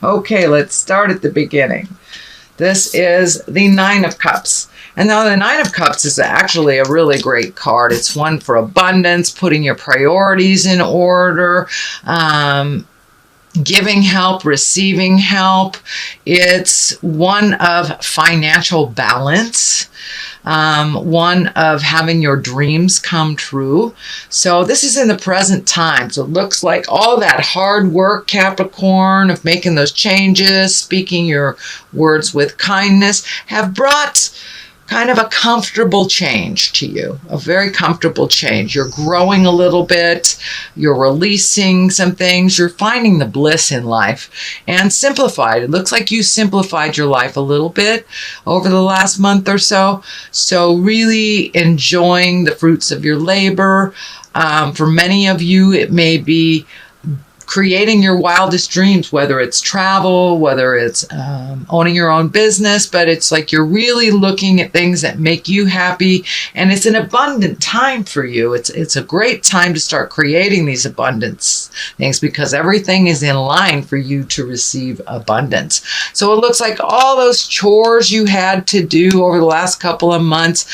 Okay, let's start at the beginning. This is the Nine of Cups. And now the Nine of Cups is actually a really great card. It's one for abundance, putting your priorities in order, giving help, receiving help. It's one of financial balance, one of having your dreams come true. So this is in the present time. So it looks like all that hard work, Capricorn, of making those changes, speaking your words with kindness, have brought kind of a comfortable change to you, a very comfortable change. You're growing a little bit, you're releasing some things, you're finding the bliss in life, and simplified. It looks like you simplified your life a little bit over the last month or so. So really enjoying the fruits of your labor. For many of you, it may be creating your wildest dreams, whether it's travel, whether it's owning your own business, but it's like you're really looking at things that make you happy, and it's an abundant time for you. It's a great time to start creating these abundance things because everything is in line for you to receive abundance. So it looks like all those chores you had to do over the last couple of months,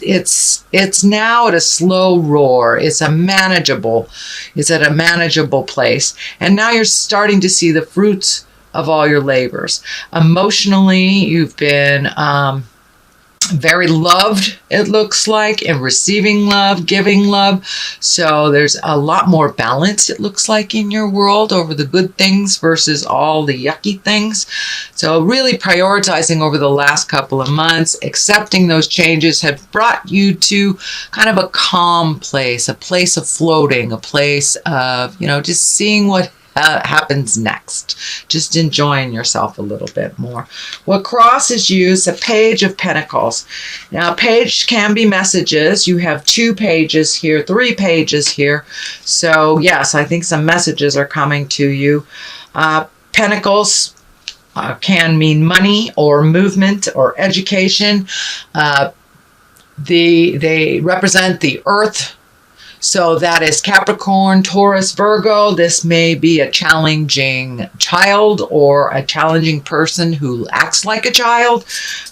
it's now at a slow roar. It's at a manageable place. And now you're starting to see the fruits of all your labors. Emotionally, you've been very loved, it looks like, and receiving love, giving love. So there's a lot more balance, it looks like, in your world over the good things versus all the yucky things. So really prioritizing over the last couple of months, accepting those changes have brought you to kind of a calm place, a place of floating, a place of, just seeing what happens next, just enjoying yourself a little bit more. What crosses you is a Page of Pentacles. Now, a page can be messages. You have 2 pages here, 3 pages here. So yes, I think some messages are coming to you. Pentacles can mean money or movement or education. They represent the earth. So that is Capricorn, Taurus, Virgo. This may be a challenging child or a challenging person who acts like a child,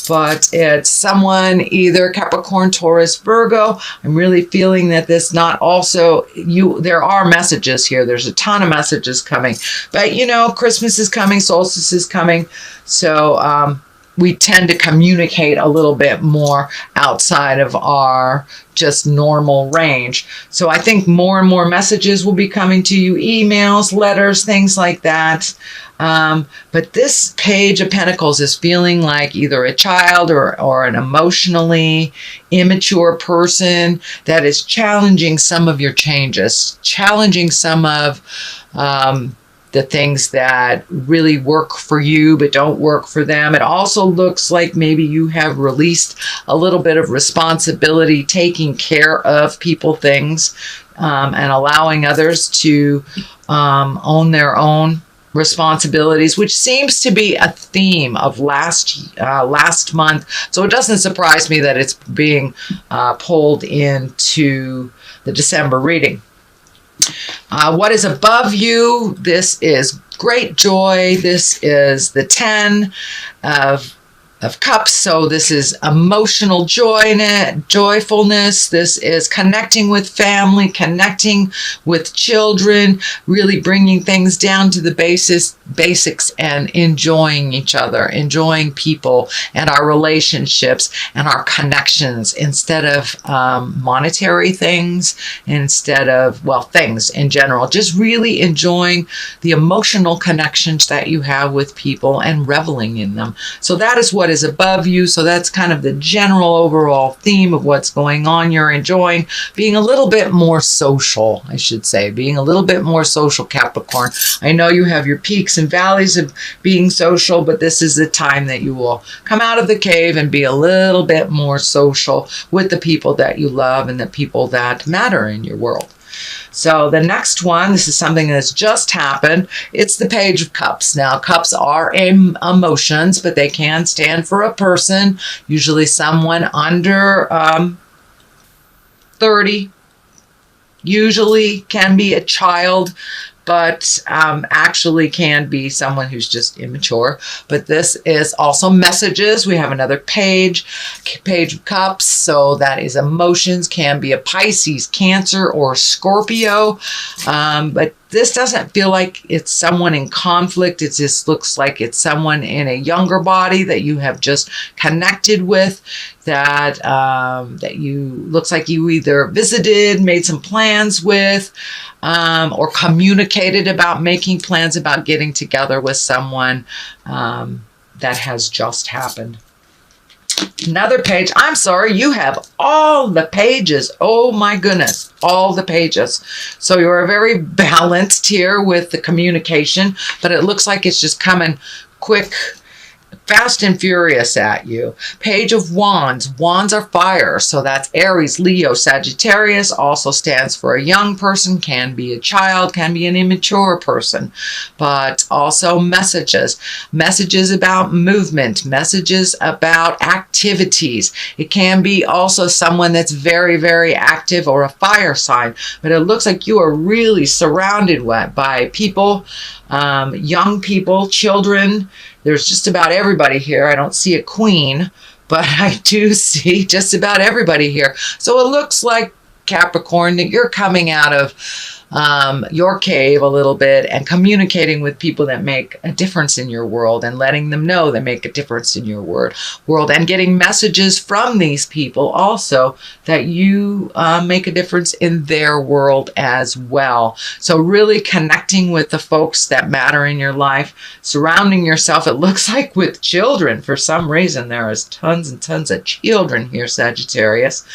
but it's someone either Capricorn, Taurus, Virgo. I'm really feeling that this not also you. There are messages here. There's a ton of messages coming, but Christmas is coming, solstice is coming. So, we tend to communicate a little bit more outside of our just normal range. So I think more and more messages will be coming to you, emails, letters, things like that. But this Page of Pentacles is feeling like either a child or an emotionally immature person that is challenging some of your changes, challenging some of the things that really work for you but don't work for them. It also looks like maybe you have released a little bit of responsibility, taking care of people, things, and allowing others to own their own responsibilities, which seems to be a theme of last month. So it doesn't surprise me that it's being pulled into the December reading. What is above you? This is great joy. This is the 10 of Cups. So this is emotional joyfulness. This is connecting with family, connecting with children, really bringing things down to the basics and enjoying each other, enjoying people and our relationships and our connections instead of monetary things, instead of, things in general. Just really enjoying the emotional connections that you have with people and reveling in them. So that is what is above you. So that's kind of the general overall theme of what's going on. You're enjoying being a little bit more social, I should say, being a little bit more social, Capricorn. I know you have your peaks and valleys of being social, but this is the time that you will come out of the cave and be a little bit more social with the people that you love and the people that matter in your world. So the next one, this is something that's just happened. It's the Page of Cups. Now, cups are emotions, but they can stand for a person, usually someone under 30, usually can be a child, but actually can be someone who's just immature. But this is also messages. We have another page of cups. So that is emotions, can be a Pisces, Cancer, or Scorpio. But this doesn't feel like it's someone in conflict. It just looks like it's someone in a younger body that you have just connected with, that looks like you either visited, made some plans with, or communicated about making plans about getting together with someone that has just happened. Another page. I'm sorry, you have all the pages. Oh my goodness, all the pages. So you're very balanced here with the communication, but it looks like it's just coming quick, fast and furious at you. Page of Wands. Wands are fire. So that's Aries, Leo, Sagittarius. Also stands for a young person. Can be a child. Can be an immature person. But also messages. Messages about movement. Messages about activities. It can be also someone that's very, very active or a fire sign. But it looks like you are really surrounded by people, young people, children. There's just about everybody here. I don't see a queen, but I do see just about everybody here. So it looks like, Capricorn, that you're coming out of your cave a little bit and communicating with people that make a difference in your world and letting them know they make a difference in your world, and getting messages from these people also that you make a difference in their world as well. So really connecting with the folks that matter in your life, surrounding yourself, it looks like, with children. For some reason, there is tons and tons of children here, Sagittarius.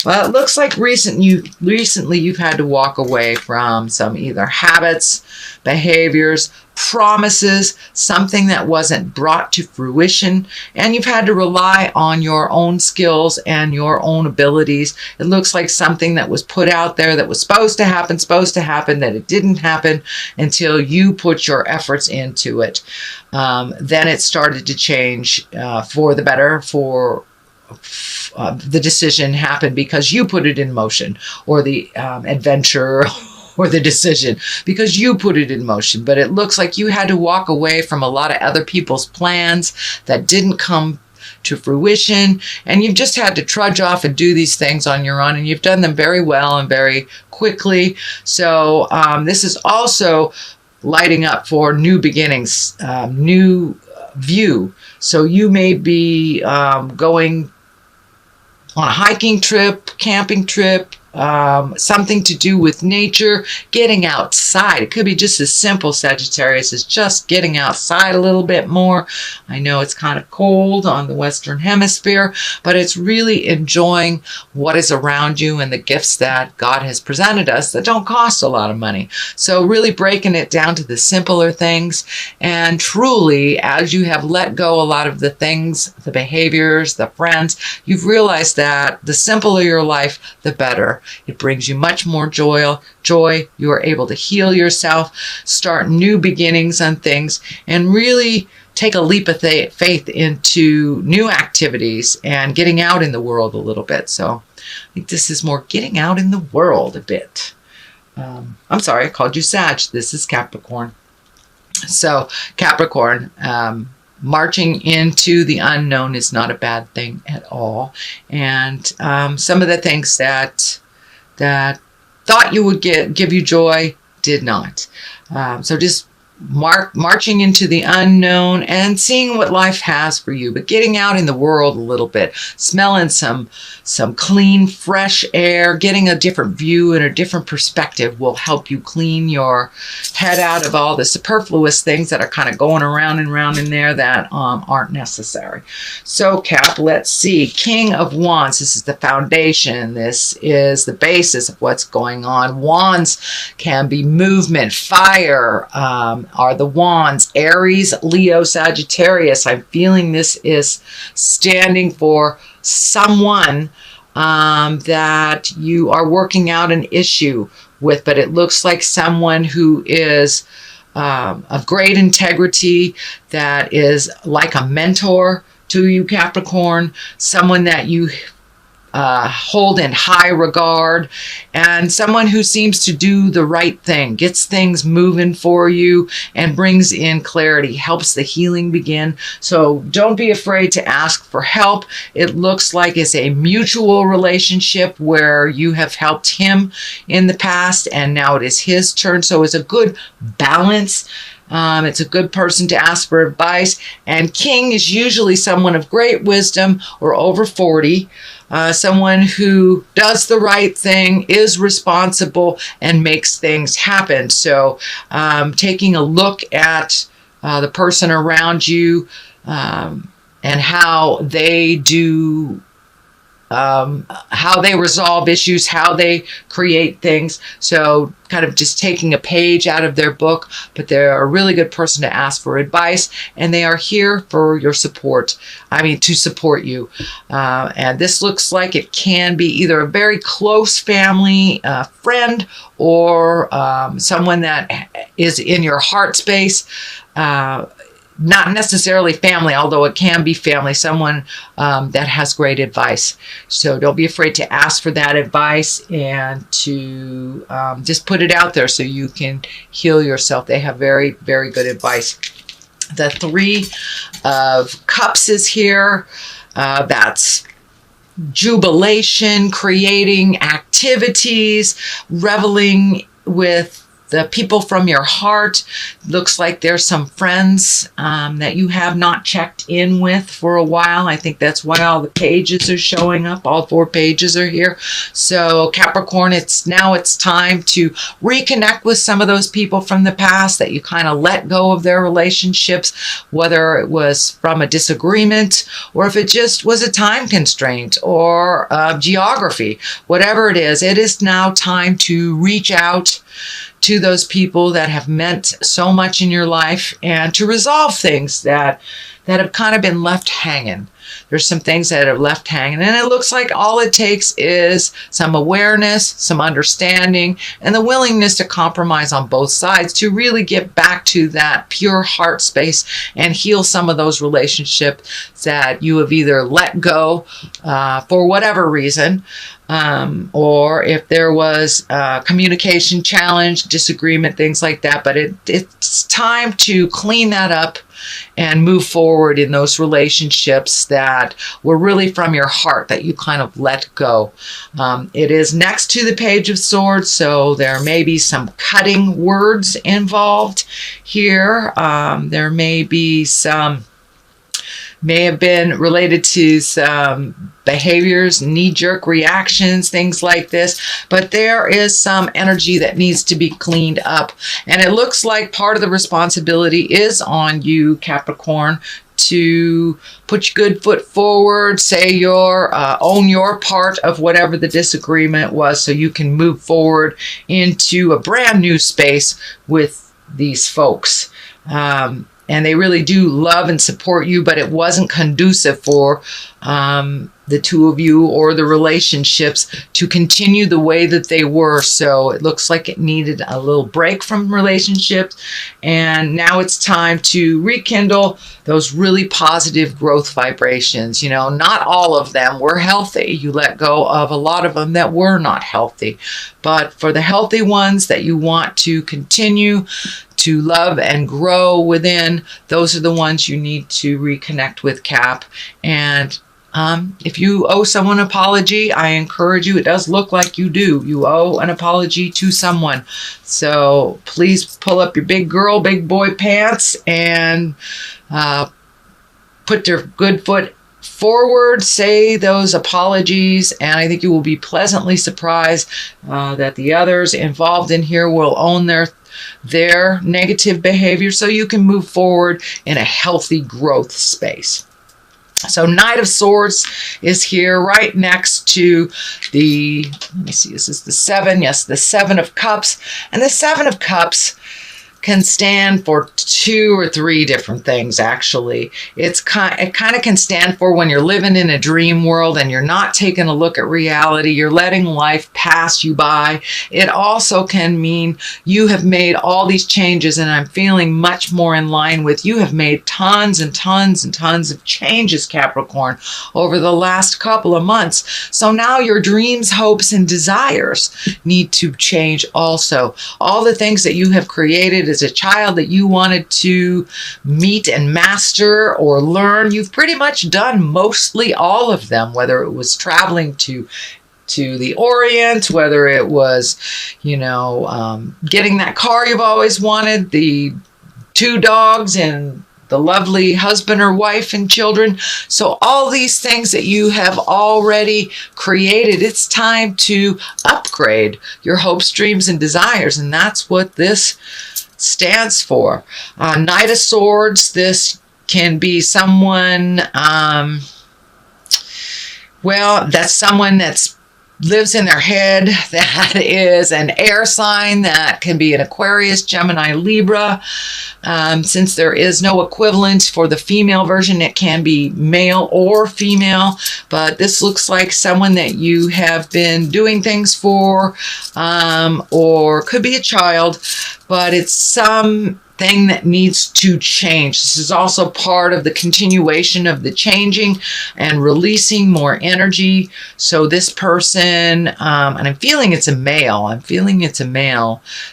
Well, it looks like recently you've had to walk away from some either habits, behaviors, promises, something that wasn't brought to fruition, and you've had to rely on your own skills and your own abilities. It looks like something that was put out there that was supposed to happen, that it didn't happen until you put your efforts into it. Then it started to change for the better, the decision happened because you put it in motion, or the adventure or the decision because you put it in motion. But it looks like you had to walk away from a lot of other people's plans that didn't come to fruition, and you've just had to trudge off and do these things on your own, and you've done them very well and very quickly. So this is also lighting up for new beginnings, new view. So you may be going on a hiking trip, camping trip, something to do with nature, getting outside. It could be just as simple, Sagittarius, as just getting outside a little bit more. I know it's kind of cold on the Western Hemisphere, but it's really enjoying what is around you and the gifts that God has presented us that don't cost a lot of money. So really breaking it down to the simpler things, and truly, as you have let go a lot of the things, the behaviors, the friends, you've realized that the simpler your life, the better. It brings you much more joy. You are able to heal yourself, start new beginnings on things, and really take a leap of faith into new activities and getting out in the world a little bit. So I think this is more getting out in the world a bit. I'm sorry, I called you Sag. This is Capricorn. So Capricorn, marching into the unknown is not a bad thing at all. And some of the things that thought you would give you joy did not. So just marching into the unknown and seeing what life has for you, but getting out in the world a little bit, smelling some clean, fresh air, getting a different view and a different perspective will help you clean your head out of all the superfluous things that are kind of going around and around in there that aren't necessary. So Cap, let's see. King of Wands. This is the foundation. This is the basis of what's going on. Wands can be movement, fire, are the wands. Aries, Leo, Sagittarius. I'm feeling this is standing for someone that you are working out an issue with, but it looks like someone who is of great integrity, that is like a mentor to you, Capricorn, someone that you hold in high regard, and someone who seems to do the right thing, gets things moving for you and brings in clarity, helps the healing begin. So don't be afraid to ask for help. It looks like it's a mutual relationship where you have helped him in the past and now it is his turn. So it's a good balance. It's a good person to ask for advice. And King is usually someone of great wisdom or over 40, someone who does the right thing, is responsible, and makes things happen. So taking a look at the person around you and how they do how they resolve issues, how they create things. So kind of just taking a page out of their book, but they're a really good person to ask for advice, and they are here for your support. To support you. And this looks like it can be either a very close family friend or someone that is in your heart space. Not necessarily family, although it can be family, someone that has great advice. So don't be afraid to ask for that advice and to just put it out there so you can heal yourself. They have very, very good advice. The 3 of Cups is here. That's jubilation, creating activities, reveling with the people from your heart. Looks like there's some friends that you have not checked in with for a while. I think that's why all the pages are showing up. All 4 pages are here. So Capricorn, it's time to reconnect with some of those people from the past that you kind of let go of their relationships, whether it was from a disagreement or if it just was a time constraint or geography. Whatever it is now time to reach out to those people that have meant so much in your life and to resolve things that have kind of been left hanging. There's some things that are left hanging, and it looks like all it takes is some awareness, some understanding, and the willingness to compromise on both sides to really get back to that pure heart space and heal some of those relationships that you have either let go for whatever reason, or if there was a communication challenge, disagreement, things like that. But it's time to clean that up and move forward in those relationships that were really from your heart that you kind of let go. It is next to the Page of Swords, so there may be some cutting words involved here. There may have been related to some behaviors, knee-jerk reactions, things like this. But there is some energy that needs to be cleaned up. And it looks like part of the responsibility is on you, Capricorn, to put your good foot forward, say own your part of whatever the disagreement was so you can move forward into a brand new space with these folks. And they really do love and support you, but it wasn't conducive for the two of you or the relationships to continue the way that they were. So it looks like it needed a little break from relationships. And now it's time to rekindle those really positive growth vibrations. Not all of them were healthy. You let go of a lot of them that were not healthy. But for the healthy ones that you want to continue to love and grow within, those are the ones you need to reconnect with, Cap. And if you owe someone an apology, I encourage you, it does look like you do. You owe an apology to someone. So please pull up your big girl, big boy pants and put your good foot forward, say those apologies, and I think you will be pleasantly surprised that the others involved in here will own their negative behavior so you can move forward in a healthy growth space. So Knight of Swords is here right next to let me see, this is the 7. Yes, the 7 of Cups. And the 7 of Cups can stand for 2 or 3 different things, actually. It kind of can stand for when you're living in a dream world and you're not taking a look at reality. You're letting life pass you by. It also can mean you have made all these changes, and I'm feeling much more in line with you have made tons and tons and tons of changes, Capricorn, over the last couple of months. So now your dreams, hopes, and desires need to change also. All the things that you have created as a child that you wanted to meet and master or learn, you've pretty much done mostly all of them, whether it was traveling to the Orient, whether it was, getting that car you've always wanted, the 2 dogs and the lovely husband or wife and children. So all these things that you have already created, it's time to upgrade your hopes, dreams, and desires. And that's what this stands for. Knight of Swords, this can be someone, that's someone that's lives in their head. That is an air sign. That can be an Aquarius, Gemini, Libra. Since there is no equivalent for the female version, it can be male or female. But this looks like someone that you have been doing things for, or could be a child, but it's something that needs to change. This is also part of the continuation of the changing and releasing more energy. So this person, and I'm feeling it's a male.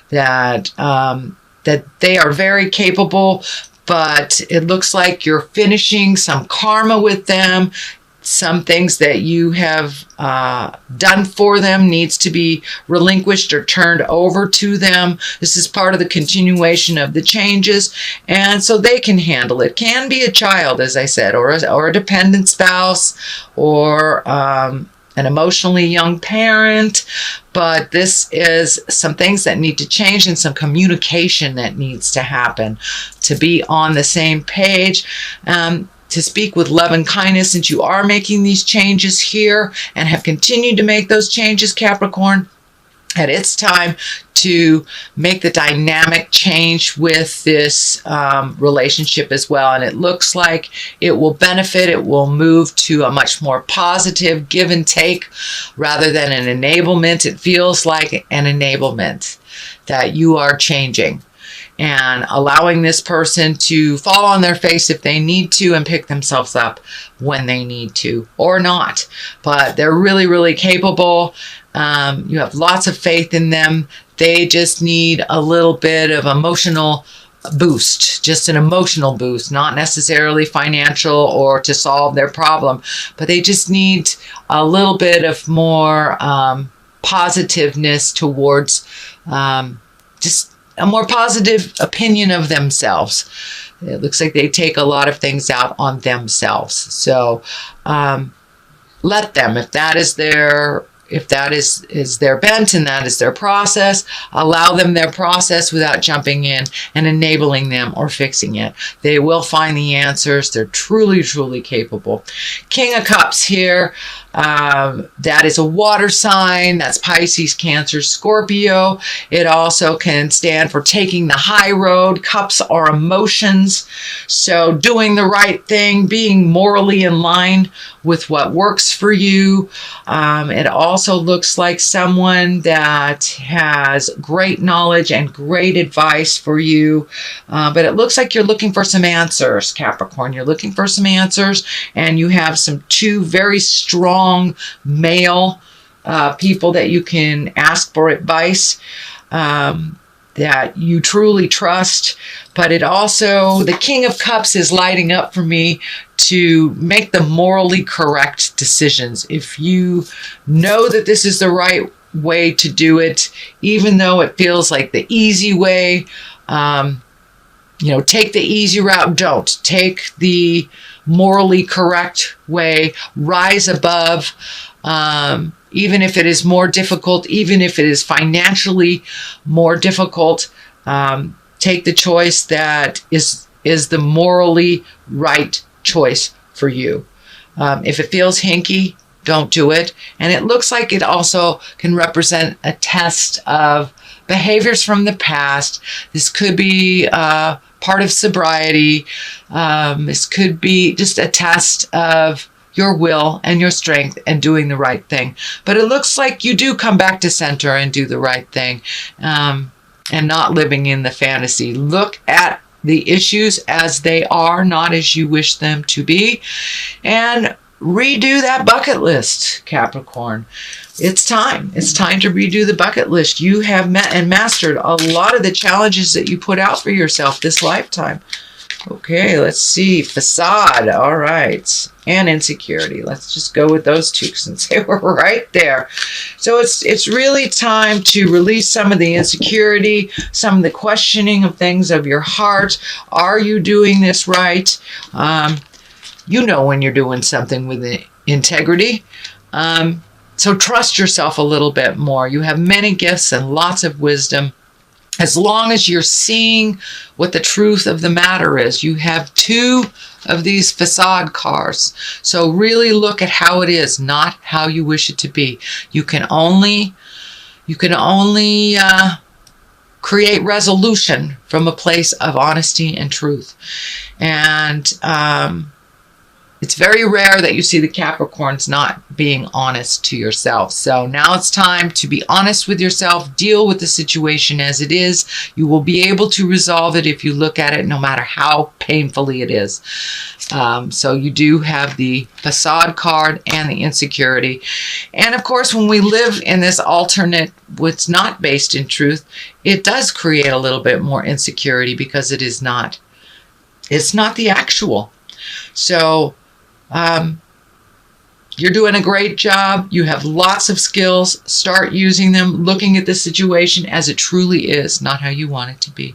That they are very capable, but it looks like you're finishing some karma with them. Some things that you have done for them needs to be relinquished or turned over to them. This is part of the continuation of the changes, and so they can handle it. Can be a child, as I said, or a dependent spouse, or an emotionally young parent. But this is some things that need to change and some communication that needs to happen to be on the same page. To speak with love and kindness, since you are making these changes here and have continued to make those changes, Capricorn, and it's time to make the dynamic change with this relationship as well. And it looks like it will benefit. It will move to a much more positive give and take rather than an enablement. It feels like an enablement that you are changing and allowing this person to fall on their face if they need to and pick themselves up when they need to, or not. But they're really, really capable. You have lots of faith in them. They just need a little bit of emotional boost, just an emotional boost, not necessarily financial or to solve their problem, but they just need a little bit of more positiveness towards just a more positive opinion of themselves. It looks like they take a lot of things out on themselves. So let them, if that is their bent and that is their process, allow them their process without jumping in and enabling them or fixing it. They will find the answers. They're truly, truly capable. King of Cups here. That is a water sign. That's Pisces, Cancer, Scorpio. It also can stand for taking the high road. Cups are emotions. So doing the right thing, being morally in line with what works for you. It also looks like someone that has great knowledge and great advice for you. But it looks like you're looking for some answers, Capricorn. You're looking for some answers, and you have two very strong male people that you can ask for advice that you truly trust. But it also, the King of Cups is lighting up for me to make the morally correct decisions. If you know that this is the right way to do it, even though it feels like the easy way, take the easy route. Don't take the morally correct way. Rise above, even if it is more difficult, even if it is financially more difficult. Take the choice that is the morally right choice for you. If it feels hinky, don't do it. And it looks like it also can represent a test of behaviors from the past. This could be part of sobriety. This could be just a test of your will and your strength and doing the right thing. But it looks like you do come back to center and do the right thing, and not living in the fantasy. Look at the issues as they are, not as you wish them to be, and redo that bucket list, Capricorn. It's time. It's time to redo the bucket list. You have met and mastered a lot of the challenges that you put out for yourself this lifetime. Okay, let's see. Facade. All right. And insecurity. Let's just go with those two since they were right there. So it's really time to release some of the insecurity, some of the questioning of things of your heart. Are you doing this right? You know when you're doing something with integrity. So trust yourself a little bit more. You have many gifts and lots of wisdom. As long as you're seeing what the truth of the matter is. You have 2 of these facade cards. So really look at how it is, not how you wish it to be. You can only create resolution from a place of honesty and truth. And it's very rare that you see the Capricorns not being honest to yourself. So now it's time to be honest with yourself, deal with the situation as it is. You will be able to resolve it if you look at it, no matter how painfully it is. So you do have the facade card and the insecurity. And of course, when we live in this alternate, what's not based in truth, it does create a little bit more insecurity because it's not the actual. So you're doing a great job. You have lots of skills. Start using them, looking at the situation as it truly is, not how you want it to be.